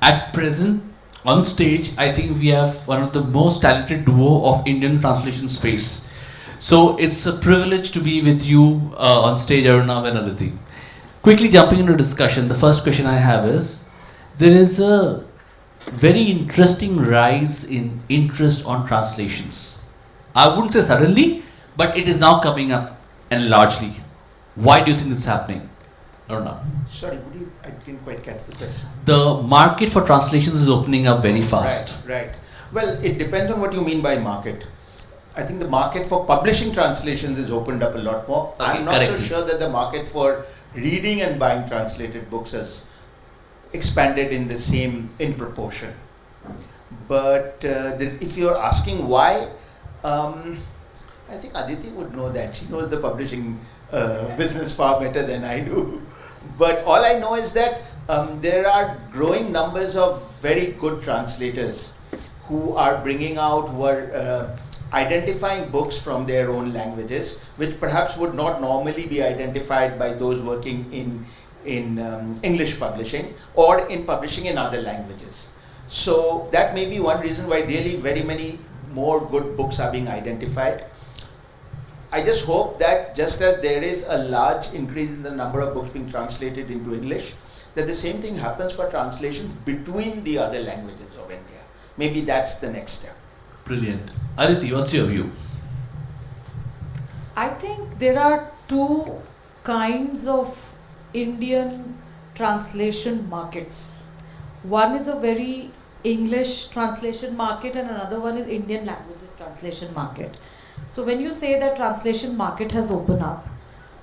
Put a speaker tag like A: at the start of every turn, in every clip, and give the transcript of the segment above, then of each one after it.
A: At present, on stage, I think we have one of the most talented duo of Indian translation space. So it's a privilege to be with you on stage, Arunava and Aditi. Quickly jumping into discussion, the first question I have is, there is a very interesting rise in interest on translations. I wouldn't say suddenly, but it is now coming up and largely. Why do you think this is happening? Arunava.
B: Sorry, I didn't quite catch the question.
A: The market for translations is opening up very fast.
B: Right. Well, it depends on what you mean by market. I think the market for publishing translations is opened up a lot more.
A: Okay,
B: I'm not so sure that the market for reading and buying translated books has expanded in proportion. But if you're asking why, I think Aditi would know that. She knows the publishing business far better than I do. But all I know is that there are growing numbers of very good translators who are identifying books from their own languages, which perhaps would not normally be identified by those working in English publishing or in publishing in other languages. So that may be one reason why really very many more good books are being identified. I just hope that just as there is a large increase in the number of books being translated into English, that the same thing happens for translation between the other languages of India. Maybe that's the next step.
A: Brilliant. Aditi, what's your view?
C: I think there are two kinds of Indian translation markets. One is a very English translation market and another one is Indian languages translation market. So when you say that translation market has opened up,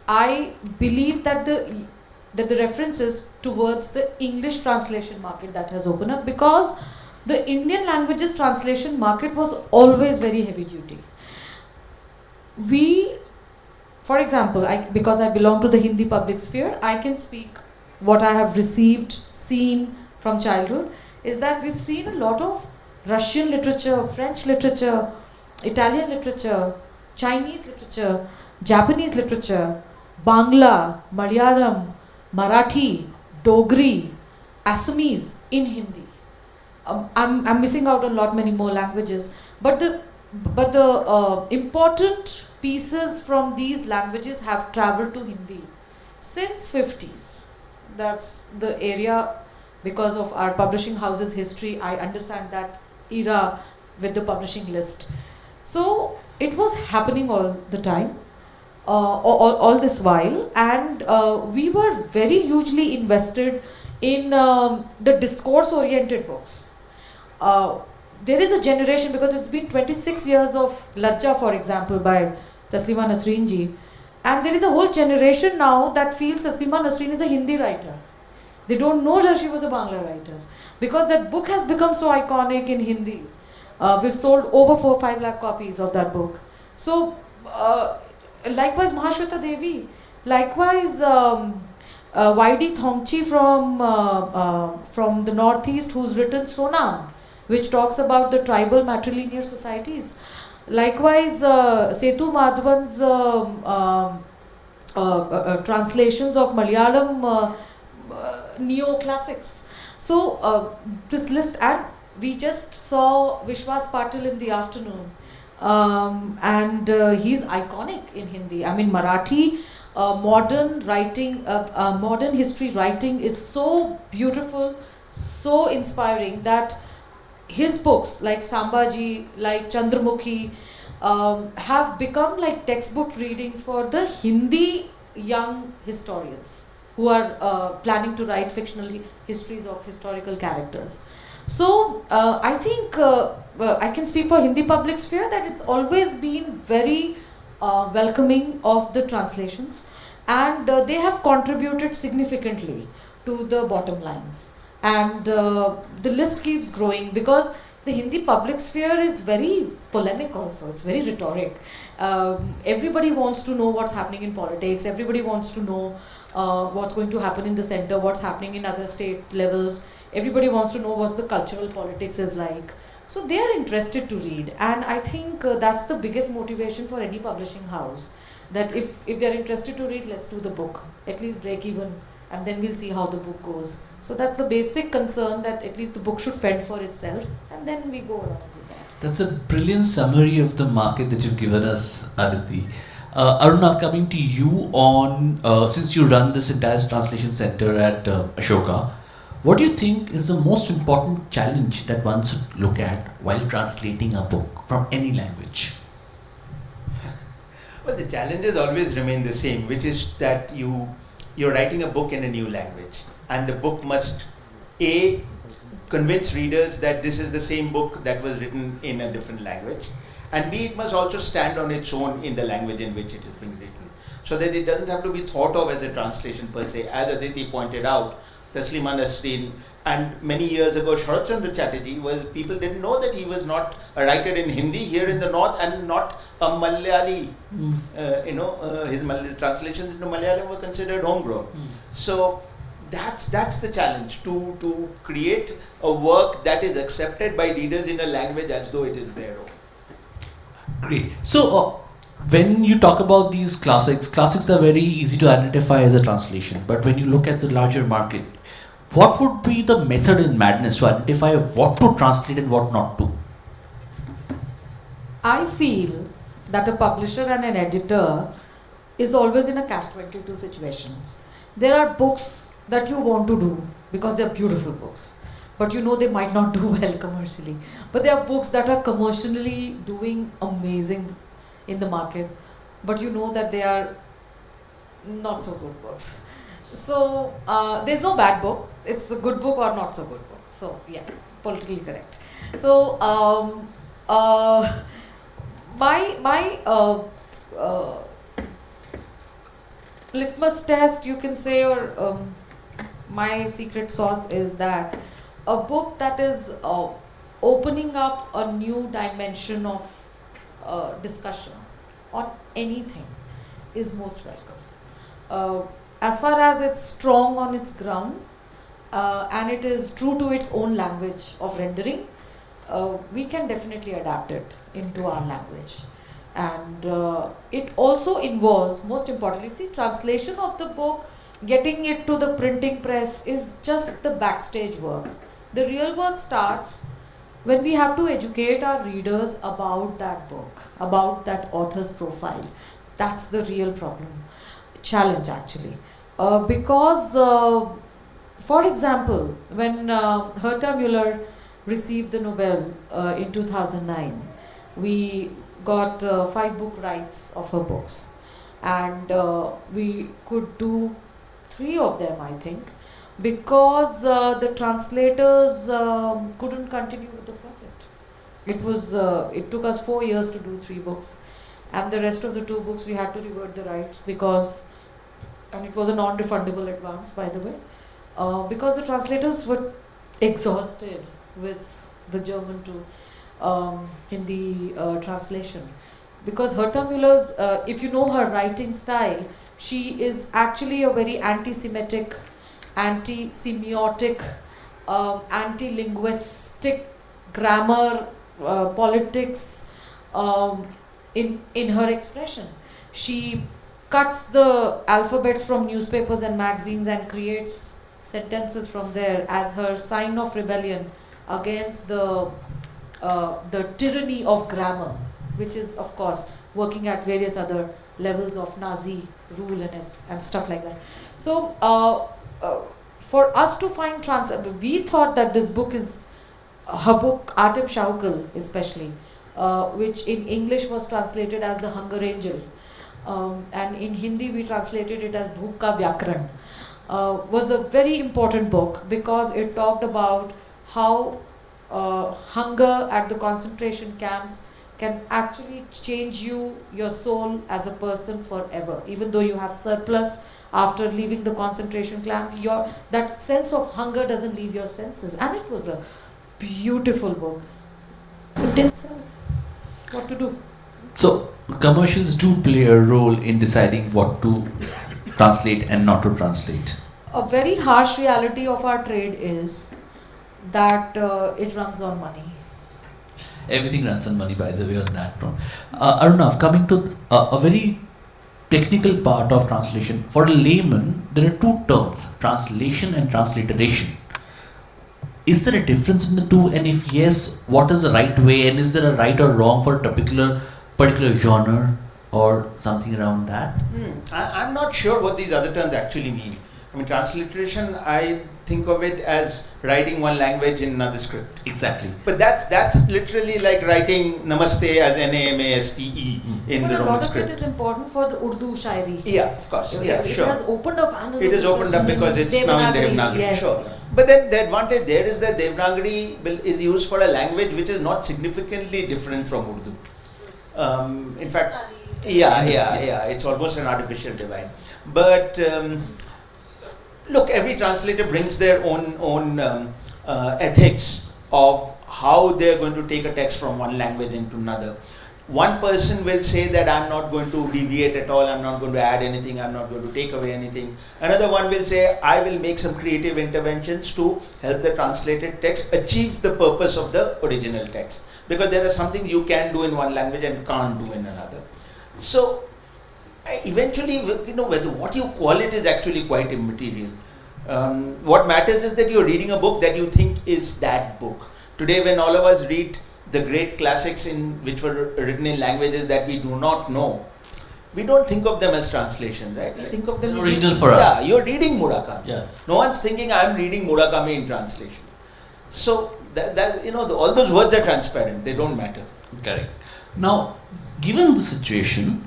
C: I believe that the reference is towards the English translation market that has opened up, because the Indian languages translation market was always very heavy duty. For example, because I belong to the Hindi public sphere, I can speak what I have received, seen from childhood, is that we've seen a lot of Russian literature, French literature, Italian literature, Chinese literature, Japanese literature, Bangla, Malayalam, Marathi, Dogri, Assamese in Hindi. I'm missing out on a lot many more languages, but the important pieces from these languages have traveled to Hindi since 50s. That's the area. Because of our publishing house's history, I understand that era with the publishing list. So it was happening all the time, all this while, and we were very hugely invested in the discourse-oriented books. There is a generation, because it's been 26 years of Lajja, for example, by Taslima Nasreen ji, and there is a whole generation now that feels Taslima Nasreen is a Hindi writer. They don't know that she was a Bangla writer, because that book has become so iconic in Hindi. We've sold over 4-5 lakh copies of that book. So, likewise Maheshwari Devi, likewise Y.D. Thongchi from the Northeast, who's written Sonam, which talks about the tribal matrilineal societies. Likewise, Setu Madhavan's translations of Malayalam neoclassics. So this list, and we just saw Vishwas Patil in the afternoon, and he's iconic in Hindi. I mean, Marathi modern writing, modern history writing is so beautiful, so inspiring, that his books like Sambaji, like Chandramukhi, have become like textbook readings for the Hindi young historians who are planning to write fictional histories of historical characters. So I think I can speak for Hindi public sphere that it's always been very welcoming of the translations, and they have contributed significantly to the bottom lines. And the list keeps growing, because the Hindi public sphere is very polemic also, it's very rhetoric. Everybody wants to know what's happening in politics, everybody wants to know what's going to happen in the center, what's happening in other state levels. Everybody wants to know what the cultural politics is like. So they are interested to read, and I think that's the biggest motivation for any publishing house, that if they're interested to read, let's do the book, at least break even and then we'll see how the book goes. So that's the basic concern, that at least the book should fend for itself, and then we go around with that.
A: That's a brilliant summary of the market that you've given us, Aditi. Aruna, coming to you on, since you run this entire translation center at Ashoka, what do you think is the most important challenge that one should look at while translating a book from any language?
B: Well, the challenges always remain the same, which is that you're writing a book in a new language, and the book must A, convince readers that this is the same book that was written in a different language, and B, it must also stand on its own in the language in which it is being written, so that it doesn't have to be thought of as a translation per se. As Aditi pointed out, Taslima Nasreen and many years ago Sharat Chandra Chatterjee, people didn't know that he was not a writer in Hindi here in the north and not a Malayali. His translations into Malayalam were considered homegrown. So that's the challenge, to create a work that is accepted by readers in a language as though it is their own.
A: Great. So when you talk about these classics are very easy to identify as a translation, but when you look at the larger market, what would be the method in madness to identify what to translate and what not to?
C: I feel that a publisher and an editor is always in a catch-22 situations. There are books that you want to do because they're beautiful books, but you know they might not do well commercially. But there are books that are commercially doing amazing in the market, but you know that they are not so good books. So there's no bad book. It's a good book or not so good book. So yeah, politically correct. So my litmus test, you can say, or my secret sauce is that a book that is opening up a new dimension of discussion on anything is most welcome. As far as it's strong on its ground and it is true to its own language of rendering, we can definitely adapt it into our language. And it also involves, most importantly, see, translation of the book, getting it to the printing press is just the backstage work. The real work starts when we have to educate our readers about that book, about that author's profile. That's the real challenge actually. Because, for example, when Herta Müller received the Nobel in 2009, we got 5 book rights of her books, and we could do 3 of them, I think, because the translators couldn't continue with the project. It took us 4 years to do 3 books, and the rest of the 2 books we had to revert the rights and it was a non-refundable advance, by the way, because the translators were exhausted with the German to Hindi translation. Because Herta Müller's, if you know her writing style, she is actually a very anti-Semitic, anti-semiotic, anti-linguistic grammar, politics in her expression. She cuts the alphabets from newspapers and magazines and creates sentences from there as her sign of rebellion against the tyranny of grammar, which is, of course, working at various other levels of Nazi rule and stuff like that. So for us to find we thought that this book is her book, Atem Shaukal especially, which in English was translated as The Hunger Angel, and in Hindi we translated it as Bhuk Ka Vyakran, was a very important book because it talked about how hunger at the concentration camps can actually change your soul as a person forever. Even though you have surplus after leaving the concentration camp, that sense of hunger doesn't leave your senses. And it was a beautiful book. It didn't sell. What to do?
A: So commercials do play a role in deciding what to translate and not to translate.
C: A very harsh reality of our trade is that it runs on money.
A: Everything runs on money, by the way, on that front. Arunav, coming to a very technical part of translation. For a layman, there are two terms, translation and transliteration. Is there a difference in the two? And if yes, what is the right way? And is there a right or wrong for a particular genre or something around that?
B: I'm not sure what these other terms actually mean. I mean, transliteration, I think of it as writing one language in another script.
A: Exactly.
B: But that's literally like writing Namaste as Namaste in
C: But
B: the
C: a
B: Roman
C: lot of
B: script.
C: it is important for the Urdu shairi.
B: Yeah, of course. Yeah,
C: It
B: sure.
C: has opened up angles.
B: It
C: of
B: is opened up
C: discussion.
B: because it's now in Devanagari.
C: Yes,
B: Sure.
C: yes.
B: But then the advantage there is that Devanagari is used for a language which is not significantly different from Urdu. In fact, yeah, it's almost an artificial divide. But look, every translator brings their own ethics of how they're going to take a text from one language into another. One person will say that I'm not going to deviate at all, I'm not going to add anything, I'm not going to take away anything. Another one will say, I will make some creative interventions to help the translated text achieve the purpose of the original text. Because there are some things you can do in one language and can't do in another. So, eventually, whether what you call it is actually quite immaterial. What matters is that you're reading a book that you think is that book. Today, when all of us read the great classics which were written in languages that we do not know, we don't think of them as translations, right? We think of them
A: original for us.
B: Yeah, you're reading Murakami.
A: Yes.
B: No one's thinking I'm reading Murakami in translation. So all those words are transparent. They don't matter.
A: Correct. Now, given the situation,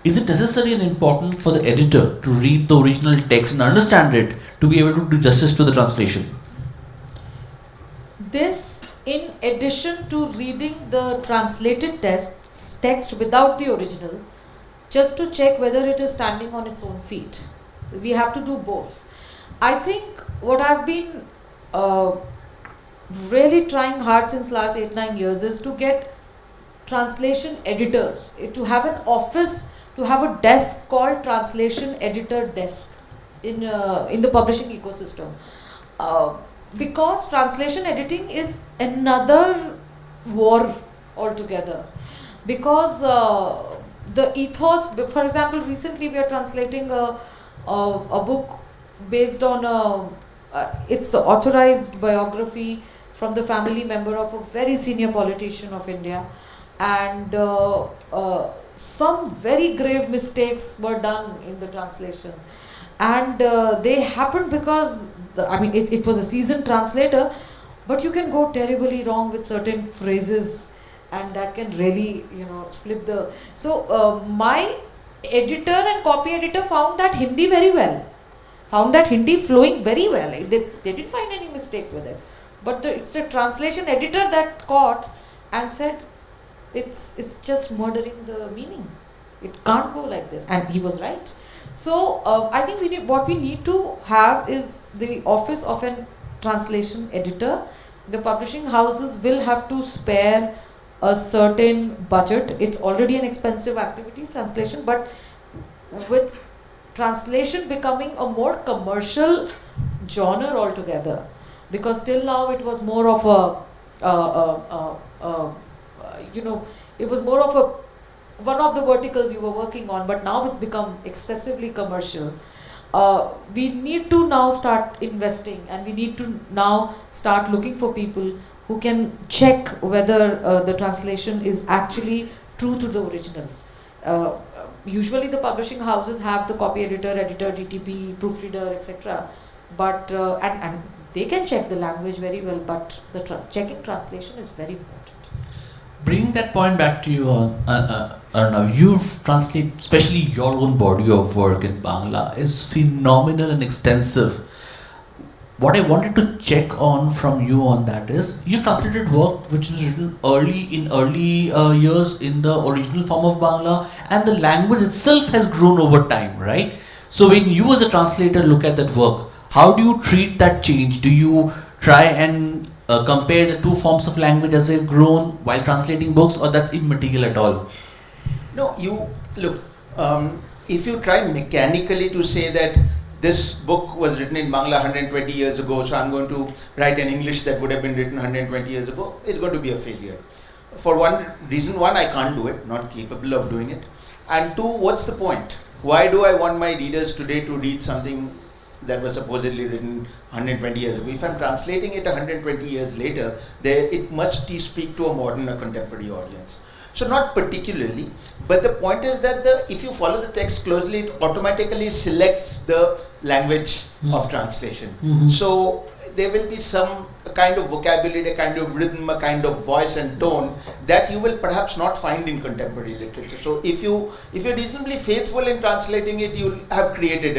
A: is it necessary and important for the editor to read the original text and understand it to be able to do justice to the translation?
C: This, in addition to reading the translated text without the original, just to check whether it is standing on its own feet. We have to do both. I think what I've been really trying hard since last 8-9 years is to get translation editors, to have an office, to have a desk called translation editor desk in the publishing ecosystem. Because translation editing is another war altogether. Because the ethos, for example, recently we are translating a book based on it's the authorized biography from the family member of a very senior politician of India, and some very grave mistakes were done in the translation, and they happened because it was a seasoned translator, but you can go terribly wrong with certain phrases, and that can really flip the. So my editor and copy editor found that Hindi very well, found that Hindi flowing very well. They didn't find any mistake with it, but it's a translation editor that caught and said it's just murdering the meaning. It can't go like this, and he was right. So I think what we need to have is the office of an translation editor. The publishing houses will have to spare a certain budget. It's already an expensive activity, translation, but with translation becoming a more commercial genre altogether, because till now it was more of it was more of one of the verticals you were working on, but now it's become excessively commercial. We need to now start investing, and we need to now start looking for people who can check whether the translation is actually true to the original. Usually the publishing houses have the copy editor, DTP, proofreader, etc. But and they can check the language very well, but the checking translation is very important.
A: Bringing that point back to you, Arunava, you've translated, especially your own body of work in Bangla is phenomenal and extensive. What I wanted to check on from you on that is, you translated work which was written early years in the original form of Bangla, and the language itself has grown over time, right? So when you as a translator look at that work, how do you treat that change? Do you try and compare the two forms of language as they've grown while translating books, or that's immaterial at all?
B: No, if you try mechanically to say that this book was written in Bangla 120 years ago, so I'm going to write in English that would have been written 120 years ago, it's going to be a failure. For one reason, I can't do it, not capable of doing it. And two, what's the point? Why do I want my readers today to read something that was supposedly written 120 years ago? If I'm translating it 120 years later, it must speak to a modern or contemporary audience. So not particularly, but the point is that if you follow the text closely, it automatically selects the language of translation. So there will be some kind of vocabulary, a kind of rhythm, a kind of voice and tone that you will perhaps not find in contemporary literature. So if you're reasonably faithful in translating it, you'll have created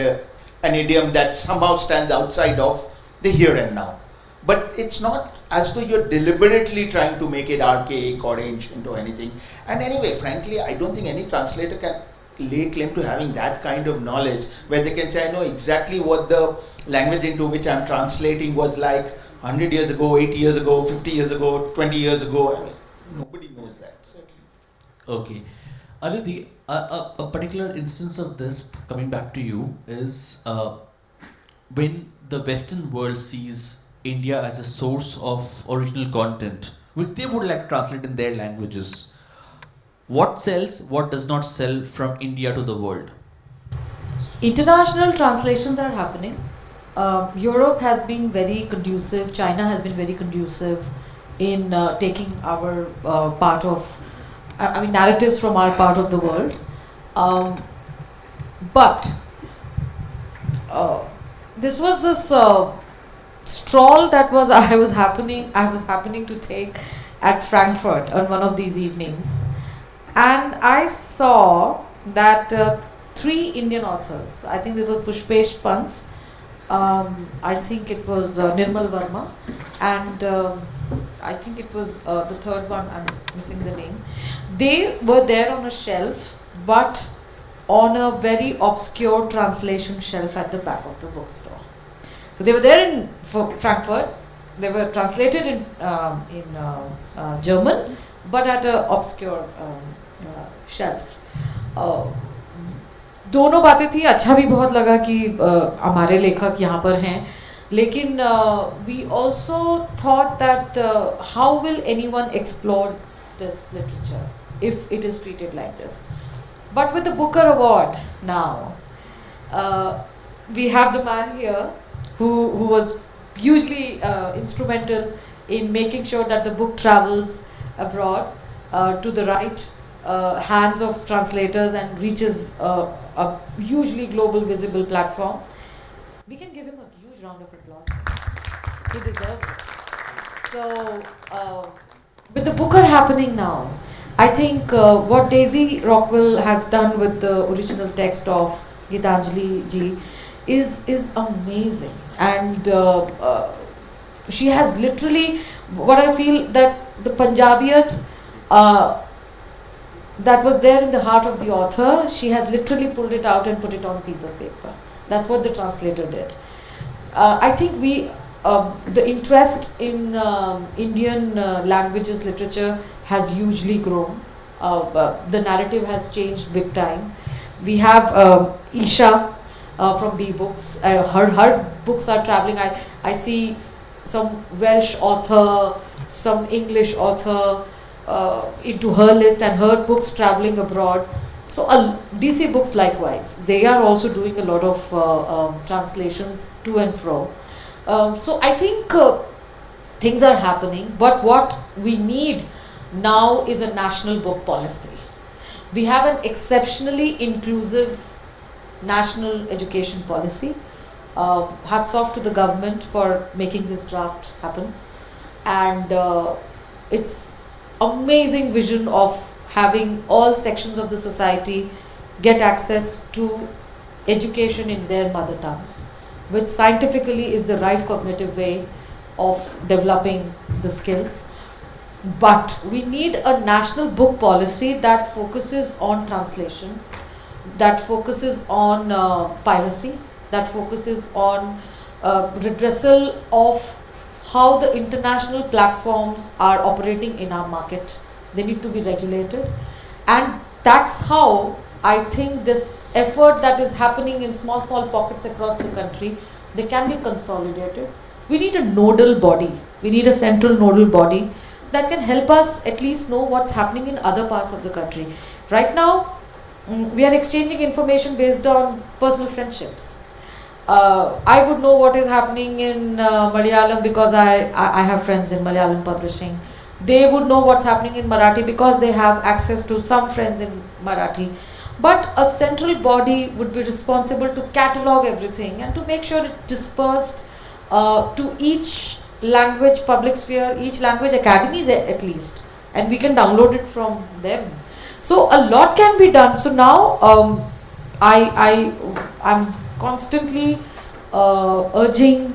B: an idiom that somehow stands outside of the here and now. But it's not as though you're deliberately trying to make it archaic or ancient or anything. And anyway, frankly, I don't think any translator can lay claim to having that kind of knowledge where they can say, I know exactly what the language into which I'm translating was like 100 years ago, 80 years ago, 50 years ago, 20 years ago. I mean, nobody knows that, certainly.
A: Okay. Aditi, a particular instance of this, coming back to you, is when the Western world sees India as a source of original content, which they would like to translate in their languages. What sells, what does not sell from India to the world?
C: International translations are happening. Europe has been very conducive, China has been very conducive in taking our part of, narratives from our part of the world. But this was this stroll that I was happening to take at Frankfurt on one of these evenings, and I saw that 3 Indian authors, I think it was Pushpesh Pant, I think it was Nirmal Verma, and I think it was the third one, I'm missing the name. They were there on a shelf, but on a very obscure translation shelf at the back of the bookstore. So they were there in Frankfurt. They were translated in German, but at an obscure shelf. दोनों बातें थी. अच्छा भी बहुत लगा कि हमारे लेखक यहाँ पर हैं. लेकिन we also thought that how will anyone explore this literature if it is treated like this? But with the Booker Award now, we have the man here who was hugely instrumental in making sure that the book travels abroad to the right hands of translators and reaches a hugely global visible platform. We can give him a huge round of applause for this. He deserves it. So with the Booker happening now, I think what Daisy Rockwell has done with the original text of Gitanjali ji is amazing, and she has literally, what I feel that the Punjabiyat that was there in the heart of the author, she has literally pulled it out and put it on a piece of paper. That's what the translator did. I think the interest in Indian languages literature has hugely grown. The narrative has changed big time. We have Isha from B Books. Her books are traveling. I see some Welsh author, some English author into her list, and her books traveling abroad. So DC Books likewise. They are also doing a lot of translations to and fro. So I think things are happening, but what we need now is a national book policy. We have an exceptionally inclusive national education policy. Hats off to the government for making this draft happen, and it's amazing vision of having all sections of the society get access to education in their mother tongues, which scientifically is the right cognitive way of developing the skills. But we need a national book policy that focuses on translation, that focuses on piracy, that focuses on redressal of how the international platforms are operating in our market. They need to be regulated, and that's how I think this effort that is happening in small pockets across the country, they can be consolidated. We need a nodal body. We need a central nodal body that can help us at least know what's happening in other parts of the country. Right now, we are exchanging information based on personal friendships. I would know what is happening in Malayalam because I have friends in Malayalam publishing. They would know what's happening in Marathi because they have access to some friends in Marathi. But a central body would be responsible to catalog everything and to make sure it's dispersed to each language public sphere, each language academies at least, and we can download it from them. So a lot can be done. So now I'm constantly urging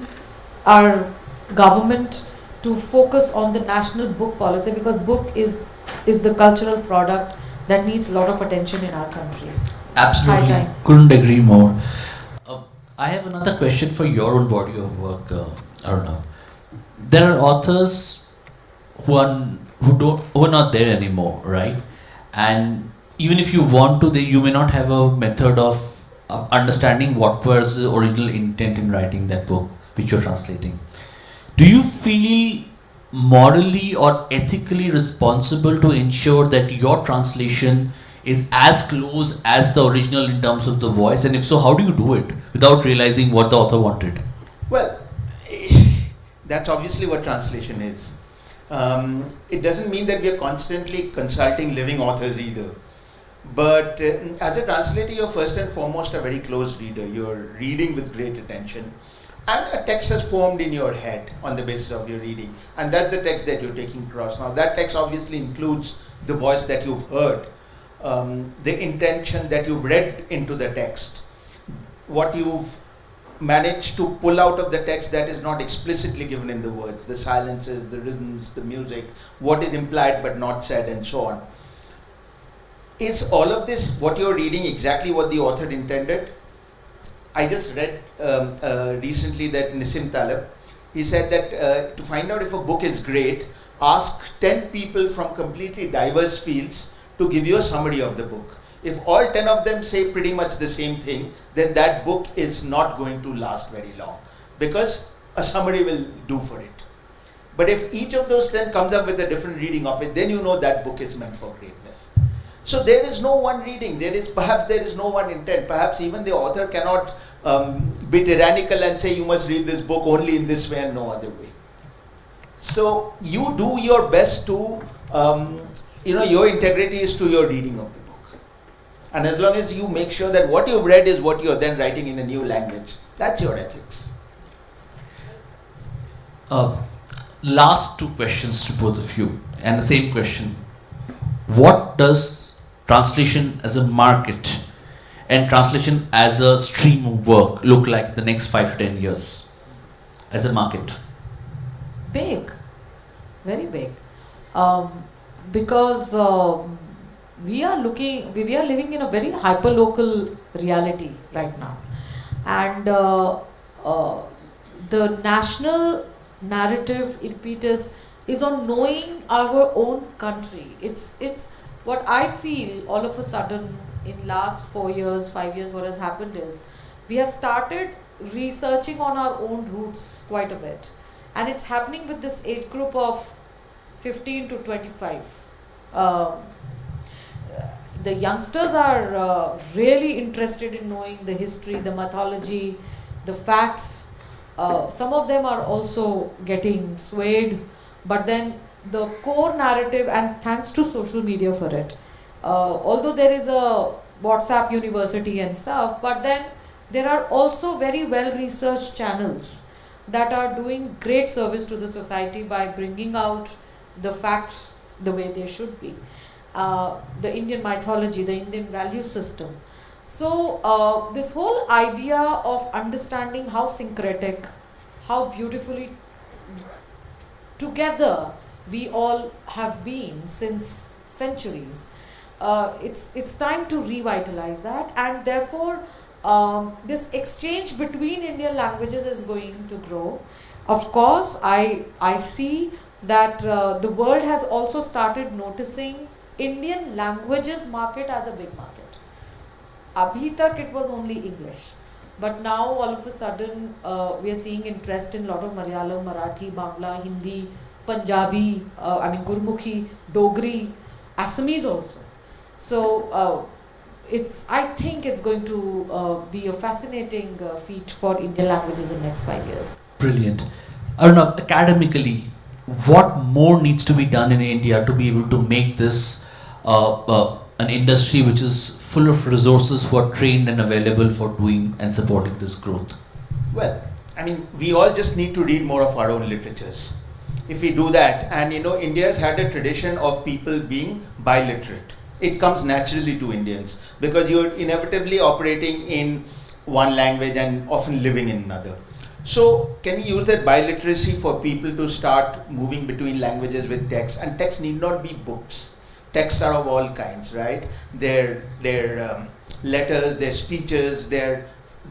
C: our government to focus on the national book policy, because book is the cultural product that needs a lot of attention in our country.
A: Absolutely,
C: High time.
A: couldn't agree more. I have another question for your own body of work, Arunava. There are authors who are not there anymore, right? And even if you want to, you may not have a method of understanding what was the original intent in writing that book which you're translating. Do you feel morally or ethically responsible to ensure that your translation is as close as the original in terms of the voice? And if so, how do you do it without realizing what the author wanted?
B: Well, that's obviously what translation is. It doesn't mean that we are constantly consulting living authors either. But as a translator, you're first and foremost a very close reader. You're reading with great attention. And a text has formed in your head on the basis of your reading. And that's the text that you're taking across. Now, that text obviously includes the voice that you've heard, the intention that you've read into the text, what you've managed to pull out of the text that is not explicitly given in the words, the silences, the rhythms, the music, what is implied but not said, and so on. Is all of this, what you're reading, exactly what the author intended? I just read recently that Nassim Taleb, he said that to find out if a book is great, ask 10 people from completely diverse fields to give you a summary of the book. If all 10 of them say pretty much the same thing, then that book is not going to last very long, because a summary will do for it. But if each of those 10 comes up with a different reading of it, then you know that book is meant for greatness. So there is no one reading, there is no one intent. Perhaps even the author cannot be tyrannical and say you must read this book only in this way and no other way. So you do your best to, your integrity is to your reading of the book. And as long as you make sure that what you've read is what you're then writing in a new language, that's your ethics.
A: Last two questions to both of you, and the same question. What does translation as a market and translation as a stream of work look like the next 5 to 10 years as a market?
C: Big, very big, because we are living in a very hyper-local reality right now, and the national narrative impetus is on knowing our own country. It's what I feel all of a sudden in last 4 years, 5 years, what has happened is we have started researching on our own roots quite a bit, and it's happening with this age group of 15 to 25. The youngsters are really interested in knowing the history, the mythology, the facts. Some of them are also getting swayed, but then the core narrative, and thanks to social media for it, although there is a WhatsApp university and stuff, but then there are also very well researched channels that are doing great service to the society by bringing out the facts the way they should be. The Indian mythology, the Indian value system. So this whole idea of understanding how syncretic, how beautifully together we all have been since centuries, it's time to revitalize that, and therefore this exchange between Indian languages is going to grow. Of course, I see that the world has also started noticing Indian languages market as a big market. Abhi tak it was only English, but now all of a sudden we are seeing interest in a lot of Malayalam, Marathi, Bangla, Hindi, Punjabi, Gurmukhi, Dogri, Assamese also. So I think it's going to be a fascinating feat for Indian languages in the next 5 years.
A: Brilliant. Arunava, academically, what more needs to be done in India to be able to make this an industry which is full of resources who are trained and available for doing and supporting this growth?
B: Well, I mean, we all just need to read more of our own literatures. If we do that, and India has had a tradition of people being biliterate. It comes naturally to Indians because you're inevitably operating in one language and often living in another. So can we use that biliteracy for people to start moving between languages with text? And text need not be books. Texts are of all kinds, right? They're letters, they're speeches,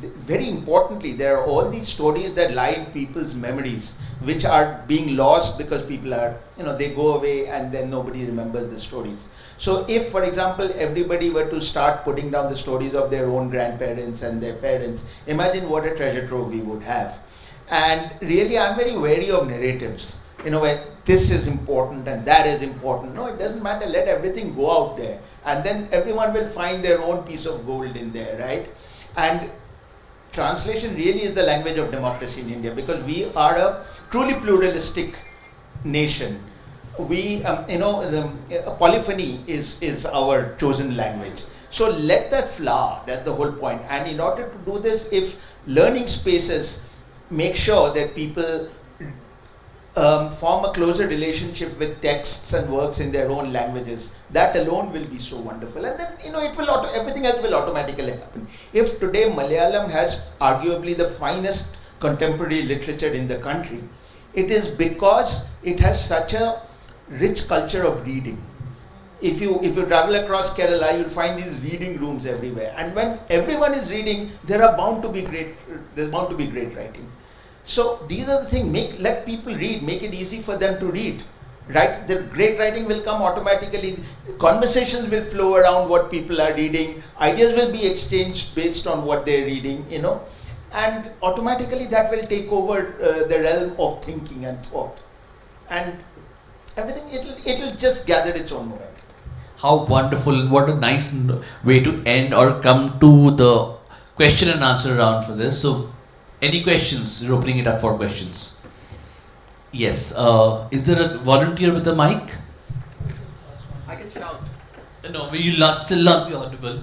B: very importantly, there are all these stories that lie in people's memories, which are being lost because people are, they go away and then nobody remembers the stories. So if, for example, everybody were to start putting down the stories of their own grandparents and their parents, imagine what a treasure trove we would have. And really, I'm very wary of narratives. Where this is important and that is important. No, it doesn't matter. Let everything go out there. And then everyone will find their own piece of gold in there, right? And translation really is the language of democracy in India because we are a truly pluralistic nation. We, polyphony is our chosen language. So let that flower, that's the whole point. And in order to do this, if learning spaces make sure that people form a closer relationship with texts and works in their own languages, that alone will be so wonderful. And then, it will everything else will automatically happen. If today Malayalam has arguably the finest contemporary literature in the country, it is because it has such a rich culture of reading. If you travel across Kerala, you'll find these reading rooms everywhere. And when everyone is reading, there's bound to be great writing. So these are the things, let people read, make it easy for them to read. Right? The great writing will come automatically. Conversations will flow around what people are reading. Ideas will be exchanged based on what they're reading, and automatically that will take over the realm of thinking and thought. And everything, it'll just gather its own momentum.
A: How wonderful. What a nice way to end or come to the question and answer round for this. So, any questions? We're opening it up for questions. Yes. Is there a volunteer with a mic?
D: I can shout.
A: No, you'll still not be audible.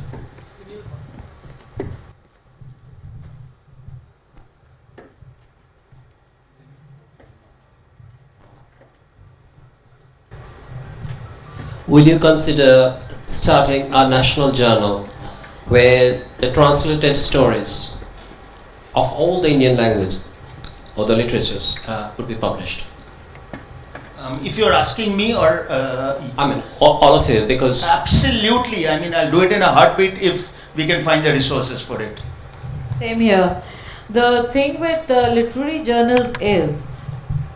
D: Will you consider starting a national journal where the translated stories of all the Indian language or the literatures would be published?
B: If you're asking me or...
D: I mean, all of you, because...
B: Absolutely. I mean, I'll do it in a heartbeat if we can find the resources for it.
C: Same here. The thing with literary journals is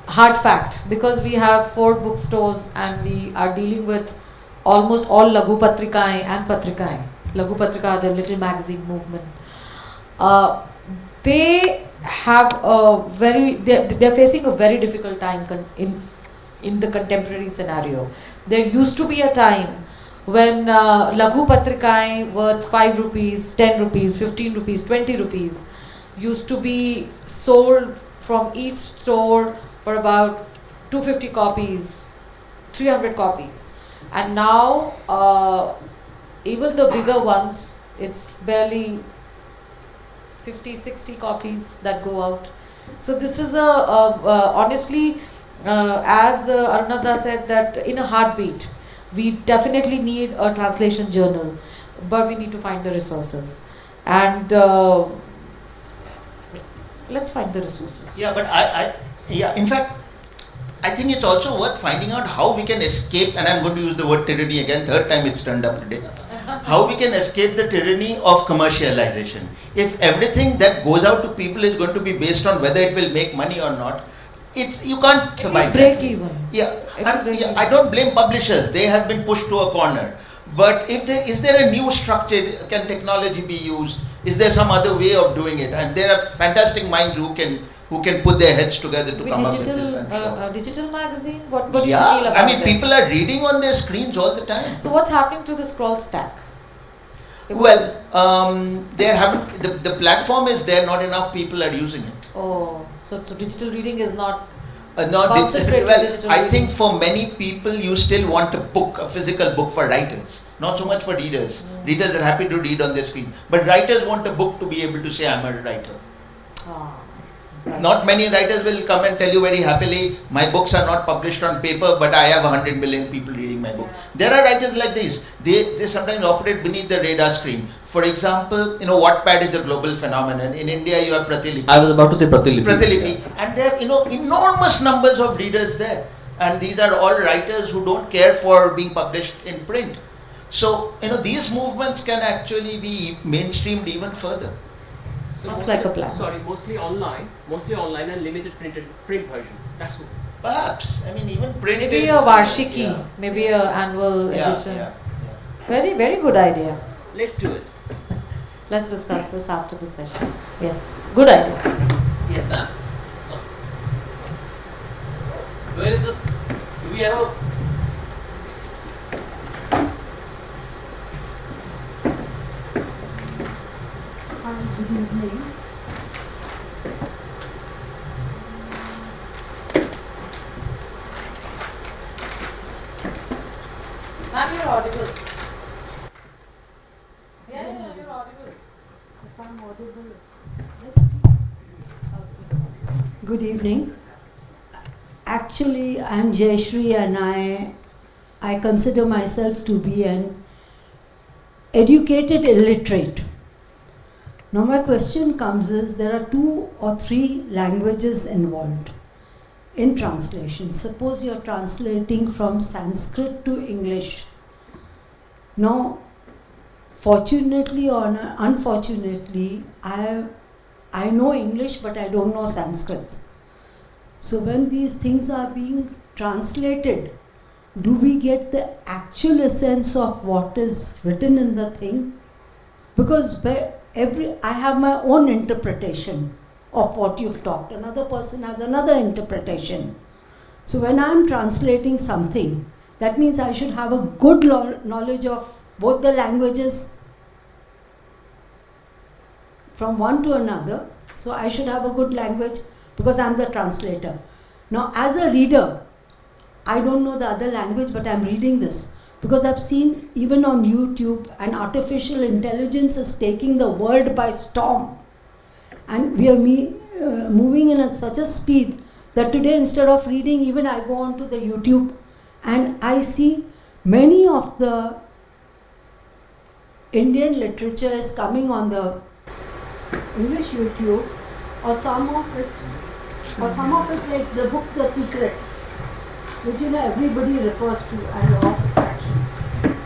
C: hard fact, because we have 4 bookstores and we are dealing with almost all Laghu Patrikai and Patrikai. Laghu Patrika, the little magazine movement. They have they're facing a very difficult time in the contemporary scenario. There used to be a time when Laghu Patrikai worth 5 rupees, 10 rupees, 15 rupees, 20 rupees used to be sold from each store for about 250 copies, 300 copies. And now, even the bigger ones, it's barely 50, 60 copies that go out. So this is honestly, as Arunava said, that in a heartbeat, we definitely need a translation journal, but we need to find the resources. And let's find the resources.
B: Yeah, but in fact, I think it's also worth finding out how we can escape, and I'm going to use the word tyranny again, 3rd time it's turned up today, how we can escape the tyranny of commercialization. If everything that goes out to people is going to be based on whether it will make money or not, you can't survive.
C: Break even.
B: I don't blame publishers, they have been pushed to a corner. But is there a new structure? Can technology be used? Is there some other way of doing it? And there are fantastic minds who can put their heads together to come up with this.
C: Digital magazine? What do you feel about
B: I mean, people are reading on their screens all the time.
C: So what's happening to the scroll stack? It was-
B: They haven't. The platform is there. Not enough people are using it.
C: Oh, so digital reading is not.
B: Not
C: Concentrated
B: well,
C: digital
B: I
C: reading.
B: think for many people, you still want a book, a physical book for writers. Not so much for readers. Readers are happy to read on their screen, but writers want a book to be able to say, "I'm a writer."
C: Ah, right.
B: Not many writers will come and tell you very happily, "My books are not published on paper, but I have 100 million people reading my book." There are writers like this. They sometimes operate beneath the radar screen. For example, Wattpad is a global phenomenon. In India, you have Pratilipi.
A: I was about to say Pratilipi.
B: Pratilipi, and there are enormous numbers of readers there, and these are all writers who don't care for being published in print. So these movements can actually be mainstreamed even further.
C: Sounds like a plan.
E: Sorry, mostly online and limited print versions. That's all.
B: Perhaps, even print.
C: Maybe
B: is,
C: a Varshiki,
B: yeah.
C: maybe a annual edition.
B: Yeah.
C: Very, very good idea.
E: Let's do it.
C: Let's discuss this after the session. Yes, good idea.
A: Yes, ma'am. Where is the? Do we have a?
F: Good evening.
C: Ma'am, you're audible. Yeah, you're audible.
F: If I'm audible. Good evening. Actually, I'm Jayashri and I consider myself to be an educated illiterate. Now my question comes is, there are 2 or 3 languages involved in translation. Suppose you're translating from Sanskrit to English. Now, fortunately or unfortunately, I know English but I don't know Sanskrit. So when these things are being translated, do we get the actual essence of what is written in the thing? Because I have my own interpretation of what you've talked. Another person has another interpretation. So when I'm translating something, that means I should have a good knowledge of both the languages from one to another. So I should have a good language because I'm the translator. Now as a reader, I don't know the other language, but I'm reading this because I've seen even on YouTube, and artificial intelligence is taking the world by storm. And we are moving in such a speed that today, instead of reading, even I go on to the YouTube and I see many of the Indian literature is coming on the English YouTube, or some of it like the book The Secret, which everybody refers to, and law of attraction.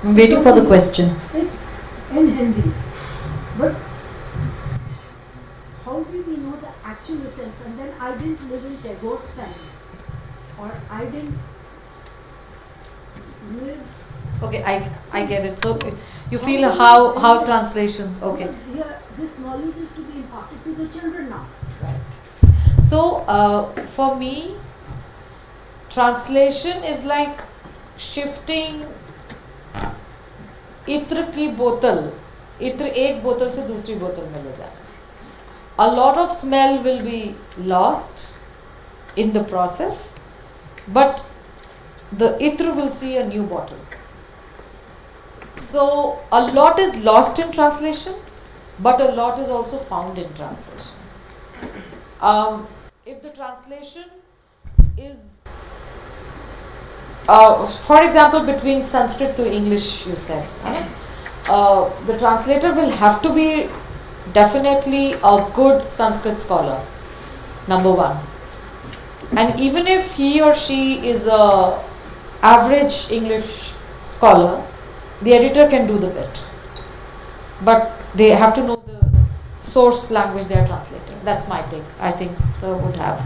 C: I'm waiting for the question.
F: It's in Hindi, but how do we know the actual essence? And then I didn't live in Tagore's time, or I didn't live.
C: Okay, I get it. So you feel how translations. Okay.
F: Because here, this knowledge is to be imparted to the children now.
C: So for me, translation is like shifting इत्र की बोतल, इत्र एक बोतल से दूसरी बोतल में ले जाना. A lot of smell will be lost in the process, but the itra will see a new bottle. So a lot is lost in translation, but a lot is also found in translation. If the translation is, for example, between Sanskrit to English, you said, the translator will have to be definitely a good Sanskrit scholar, number one. And even if he or she is a average English scholar, the editor can do the bit. But they have to know the source language they are translating. That's my take. I think Sir would have.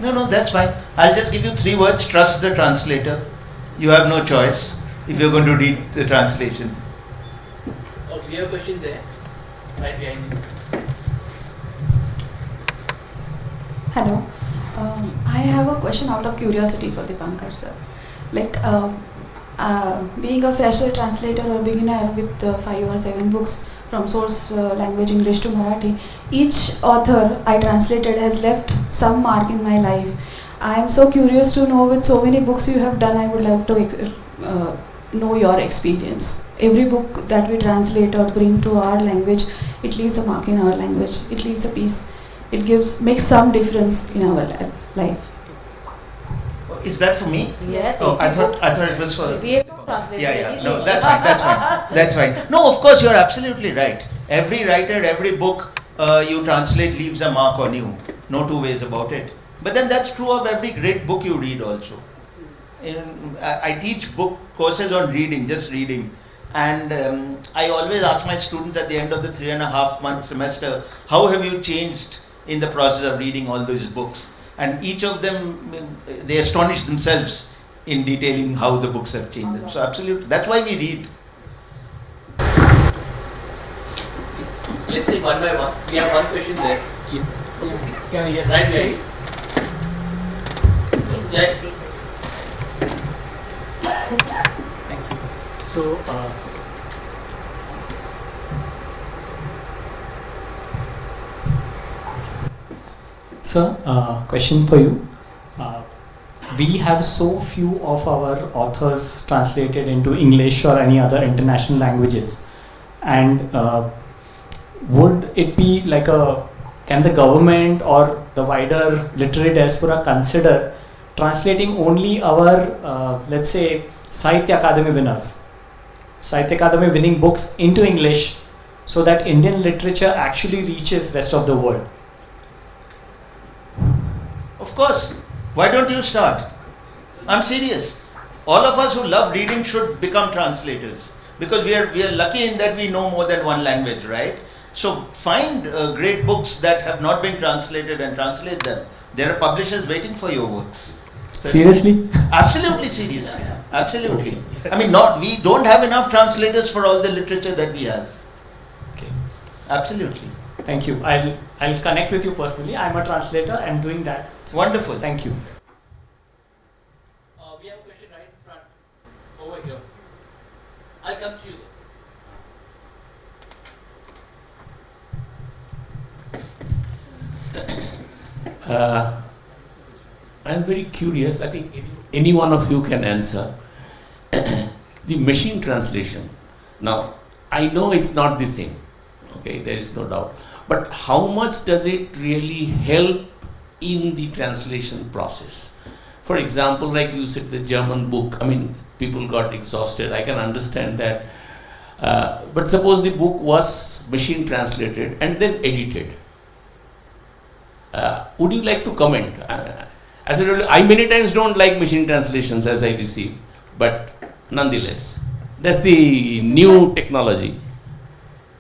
B: No, that's fine. I'll just give you 3 words. Trust the translator. You have no choice if you're going to read the translation.
A: Okay, we have a question there, right behind you.
G: Hello. I have a question out of curiosity for Dipankar sir. Like, Being a fresher translator or beginner with 5 or 7 books from source language English to Marathi, each author I translated has left some mark in my life. I am so curious to know, with so many books you have done, I would love to know your experience. Every book that we translate or bring to our language, it leaves a mark in our language. It leaves a piece. It makes some difference in our life.
B: Is that for me?
C: Yes.
B: Oh, I thought it was for.
C: We have not translated
B: Yeah.
C: anything.
B: No, that's fine. That's fine. No, of course you're absolutely right. Every writer, every book you translate leaves a mark on you. No two ways about it. But then that's true of every great book you read also. I teach book courses on reading, just reading. And I always ask my students at the end of the 3.5-month semester, how have you changed in the process of reading all those books? And each of them, they astonish themselves in detailing how the books have changed them. So absolutely, that's why we read.
D: Let's say one by one. We have one question there.
E: Can I yes?
D: Right, right. Yeah.
E: Thank you. So, sir, question for you. We have so few of our authors translated into English or any other international languages, and would it be like can the government or the wider literary diaspora consider translating only our, let's say, Sahitya Akademi winners, Sahitya Akademi winning books into English, so that Indian literature actually reaches rest of the world?
B: Of course. Why don't you start? I'm serious. All of us who love reading should become translators, because we are lucky in that we know more than one language, right? So find great books that have not been translated and translate them. There are publishers waiting for your works.
E: Seriously?
B: Absolutely seriously. Absolutely. I mean, we don't have enough translators for all the literature that we have.
E: Okay.
B: Absolutely.
E: Thank you. I'll connect with you personally. I'm a translator. I'm doing that.
B: Wonderful.
E: Thank you.
D: We have a question right in front. Over here. I'll come to you.
H: I'm very curious. I think any one of you can answer. The machine translation. Now, I know it's not the same. Okay, there is no doubt. But how much does it really help in the translation process? For example, like you said, the German book, I mean, people got exhausted. I can understand that. But suppose the book was machine translated and then edited. Would you like to comment? As I told you, I many times don't like machine translations as I receive, but nonetheless, that's the new technology.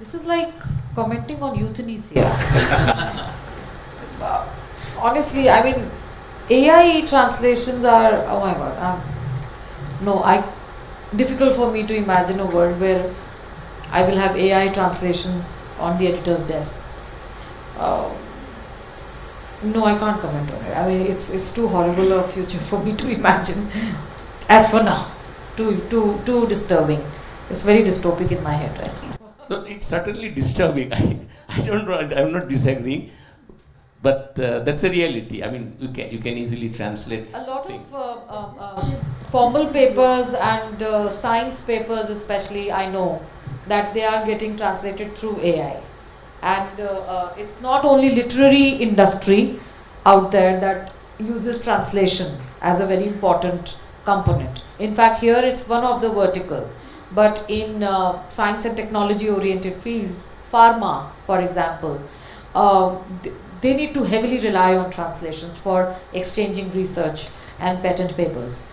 C: This is like commenting on euthanasia. Honestly, I mean, AI translations are, oh my god, difficult for me to imagine a world where I will have AI translations on the editor's desk. No, I can't comment on it. I mean, it's too horrible a future for me to imagine. As for now, too disturbing. It's very dystopic in my head right now.
H: No, it's certainly disturbing. I don't know. I'm not disagreeing, but that's a reality. I mean, you can easily translate.
C: A lot
H: things.
C: of formal papers and science papers, especially, I know that they are getting translated through AI. And it's not only literary industry out there that uses translation as a very important component. In fact, here it's one of the vertical. But in science and technology oriented fields, pharma, for example, they need to heavily rely on translations for exchanging research and patent papers.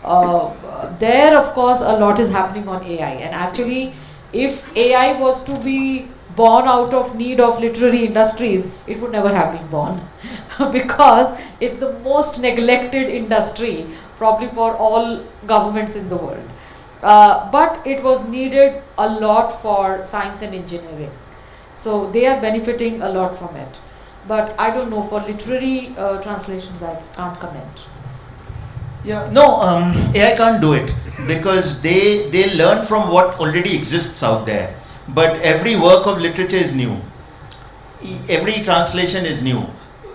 C: There, of course, a lot is happening on AI. And actually, if AI was to be born out of need of literary industries, it would never have been born because it's the most neglected industry probably for all governments in the world. But it was needed a lot for science and engineering. So they are benefiting a lot from it. But I don't know, for literary translations I can't comment.
B: Yeah, no, AI can't do it. because they learn from what already exists out there. But every work of literature is new. Every translation is new.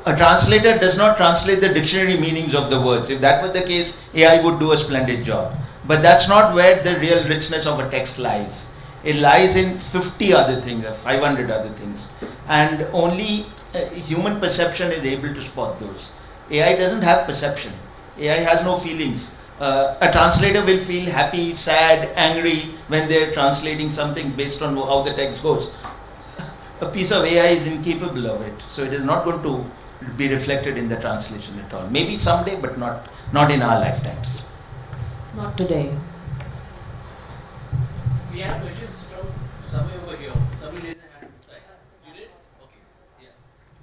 B: A translator does not translate the dictionary meanings of the words. If that was the case, AI would do a splendid job. But that's not where the real richness of a text lies. It lies in 50 other things, or 500 other things. And only human perception is able to spot those. AI doesn't have perception. AI has no feelings. A translator will feel happy, sad, angry when they're translating something based on how the text goes. A piece of AI is incapable of it. So it is not going to be reflected in the translation at all. Maybe someday, but not in our lifetimes.
C: Not today.
A: We have questions from somewhere over here. Somebody raised a hand this side. You did? Okay. Yeah.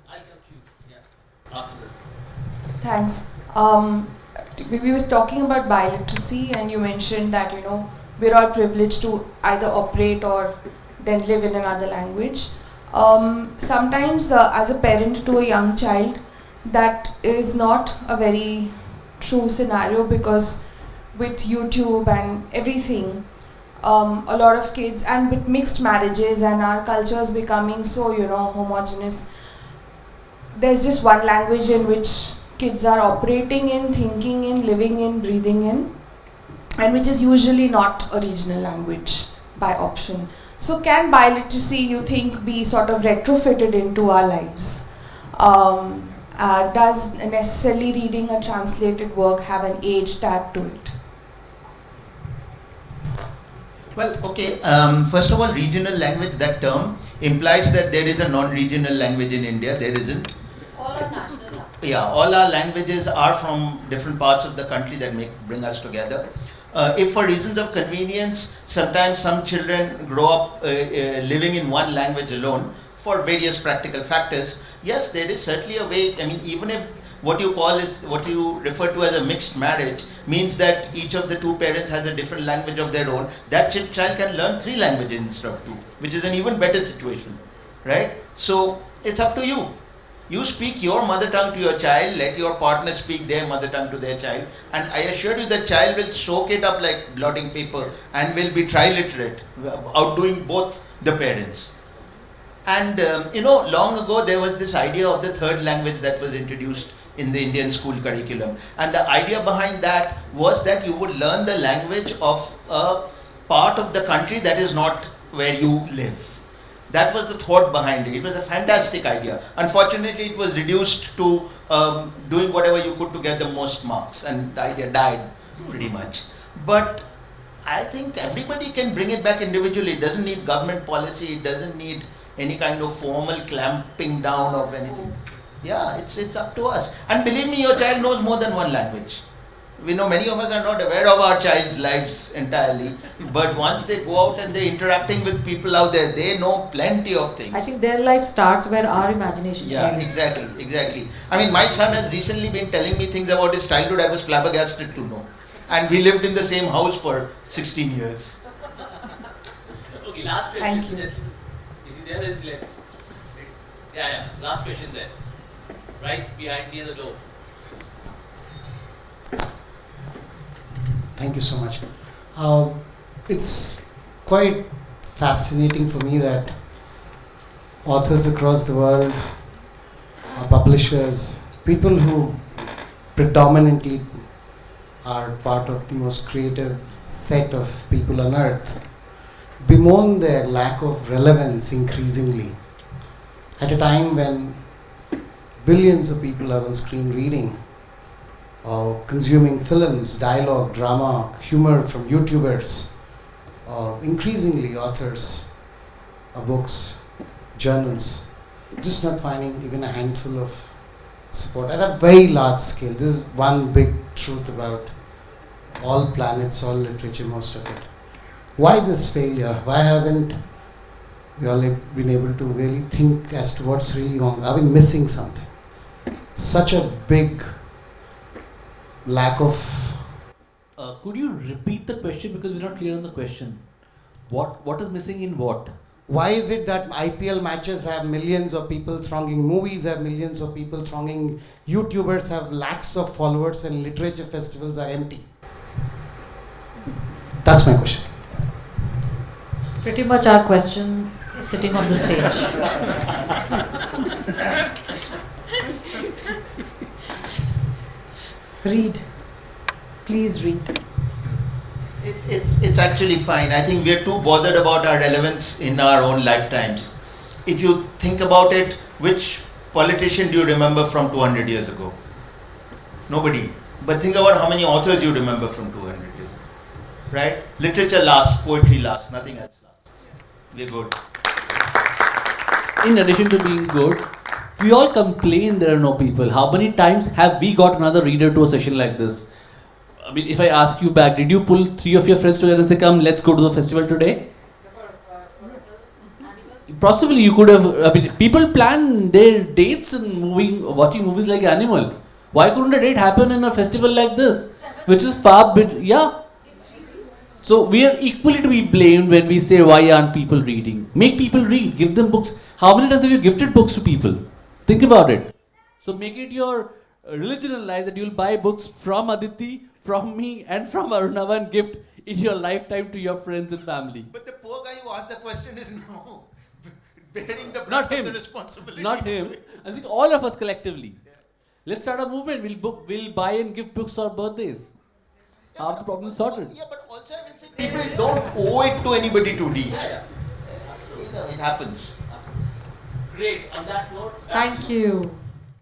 A: I'll come to you. Yeah. After this.
G: Thanks. We was talking about biliteracy, and you mentioned that we're all privileged to either operate or then live in another language. Sometimes, as a parent to a young child, that is not a very true scenario, because with YouTube and everything, a lot of kids, and with mixed marriages and our cultures becoming so homogeneous, there's just one language in which kids are operating in, thinking in, living in, breathing in, and which is usually not a regional language by option. So can biliteracy, you think, be sort of retrofitted into our lives? Does necessarily reading a translated work have an age tag to it?
B: Well, okay, first of all, regional language, that term implies that there is a non-regional language in India. There isn't.
C: All are national languages.
B: Yeah, all our languages are from different parts of the country that bring us together. If for reasons of convenience, sometimes some children grow up living in one language alone for various practical factors, yes, there is certainly a way. I mean, even if what you refer to as a mixed marriage means that each of the two parents has a different language of their own, that child can learn 3 languages instead of 2, which is an even better situation, right? So it's up to you. You speak your mother tongue to your child, let your partner speak their mother tongue to their child, and I assure you the child will soak it up like blotting paper and will be triliterate, outdoing both the parents. And long ago there was this idea of the third language that was introduced in the Indian school curriculum, and the idea behind that was that you would learn the language of a part of the country that is not where you live. That was the thought behind it. It was a fantastic idea. Unfortunately, it was reduced to doing whatever you could to get the most marks, and the idea died pretty much. But I think everybody can bring it back individually. It doesn't need government policy. It doesn't need any kind of formal clamping down of anything. Yeah, it's up to us. And believe me, your child knows more than one language. We know many of us are not aware of our child's lives entirely, but once they go out and they're interacting with people out there, they know plenty of things.
C: I think their life starts where our imagination ends.
B: Exactly. I mean, my son has recently been telling me things about his childhood I was flabbergasted to know. And we lived in the same house for 16 years.
A: Okay, last question.
G: Thank you.
A: Is he there or is he left? Yeah. Last question there. Right behind near the door.
I: Thank you so much. It's quite fascinating for me that authors across the world, publishers, people who predominantly are part of the most creative set of people on earth, bemoan their lack of relevance increasingly at a time when billions of people are on screen reading or consuming films, dialogue, drama, humor from YouTubers, increasingly authors, books, journals, just not finding even a handful of support at a very large scale. This is one big truth about all planets, all literature, most of it. Why this failure? Why haven't we all been able to really think as to what's really wrong? Are we missing something? Such a big lack of...
A: Could you repeat the question, because we're not clear on the question? What is missing in what?
I: Why is it that IPL matches have millions of people thronging, movies have millions of people thronging, YouTubers have lakhs of followers, and literature festivals are empty? That's my question.
C: Pretty much our question sitting on the stage. Read. Please read.
B: It's actually fine. I think we're too bothered about our relevance in our own lifetimes. If you think about it, which politician do you remember from 200 years ago? Nobody. But think about how many authors you remember from 200 years ago. Right? Literature lasts, poetry lasts, nothing else lasts. We're good.
A: In addition to being good, we all complain there are no people. How many times have we got another reader to a session like this? I mean, if I ask you back, did you pull 3 of your friends together and say, come, let's go to the festival today? Possibly you could have, I mean, people plan their dates and watching movies like Animal. Why couldn't a date happen in a festival like this? Which is yeah. So we are equally to be blamed when we say, why aren't people reading? Make people read, give them books. How many times have you gifted books to people? Think about it. So make it your religion in life that you'll buy books from Aditi, from me, and from Arunava and gift in your lifetime to your friends and family.
B: But the poor guy who asked the question is now bearing the brunt
A: Not
B: of
A: him.
B: the responsibility.
A: Not him. I think all of us collectively. Let's start a movement. We'll buy and give books for birthdays. Half the problem sorted.
B: Yeah, but also I will say people don't owe it to anybody to read. You know, it happens.
A: Great. On that note,
C: Thank you.